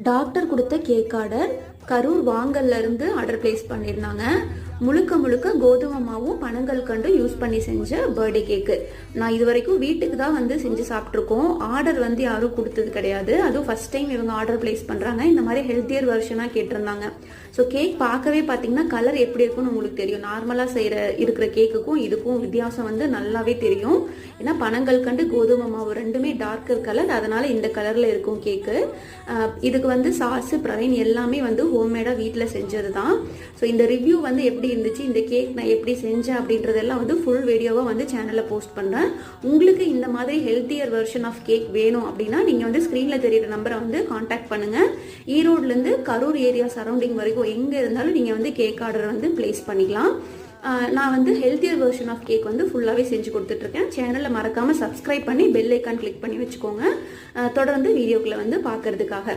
Doctor கொடுத்த cake order Karur வாங்கல்ல இருந்து order place பண்ணியிருந்தாங்க. முழுக்க முழுக்க கோதுமை மாவும் பனங்கல்கண்டு யூஸ் பண்ணி செஞ்ச பர்த்டே கேக்கு. நான் இது வரைக்கும் வீட்டுக்கு தான் வந்து செஞ்சு சாப்பிட்ருக்கோம். ஆர்டர் வந்து யாரும் கொடுத்தது கிடையாது. அதுவும் ஃபர்ஸ்ட் டைம் இவங்க ஆர்டர் பிளேஸ் பண்ணுறாங்க. இந்த மாதிரி ஹெல்த்தியர் வெர்ஷனாக கேட்டிருந்தாங்க. ஸோ கேக் பார்க்கவே பார்த்தீங்கன்னா கலர் எப்படி இருக்குன்னு உங்களுக்கு தெரியும். நார்மலாக இருக்கிற கேக்குக்கும் இதுக்கும் வித்தியாசம் வந்து நல்லாவே தெரியும். ஏன்னா பனங்கல்கண்டு கோதுமை மாவு ரெண்டுமே டார்க்கர் கலர், அதனால இந்த கலரில் இருக்கும் கேக்கு. இதுக்கு வந்து சாஸு ப்ரைன் எல்லாமே வந்து ஹோம்மேடாக வீட்டில் செஞ்சது தான். ஸோ இந்த ரிவ்யூ வந்து எப்படி இருந்துச்சு, இந்த கேக் நான் எப்படி செஞ்சேன் அப்படின்றதெல்லாம் வந்து ஃபுல் வீடியோவாக வந்து சேனலில் போஸ்ட் பண்ணுறேன். உங்களுக்கு இந்த மாதிரி ஹெல்த்தியர் வெர்ஷன் ஆஃப் கேக் வேணும் அப்படின்னா நீங்கள் வந்து ஸ்க்ரீனில் தெரியிற நம்பரை வந்து காண்டாக்ட் பண்ணுங்கள். ஈரோட்லேருந்து கரூர் ஏரியா சரௌண்டிங் வரைக்கும் எங்கே இருந்தாலும் நீங்கள் வந்து கேக் ஆர்டர் வந்து பிளேஸ் பண்ணிக்கலாம். நான் வந்து ஹெல்த்தியர் வெர்ஷன் ஆஃப் கேக் வந்து ஃபுல்லாகவே செஞ்சு கொடுத்துட்ருக்கேன். சேனலை மறக்காமல் சப்ஸ்கிரைப் பண்ணி பெல் ஐக்கான் கிளிக் பண்ணி வச்சுக்கோங்க, தொடர்ந்து வீடியோக்களை வந்து பார்க்கறதுக்காக.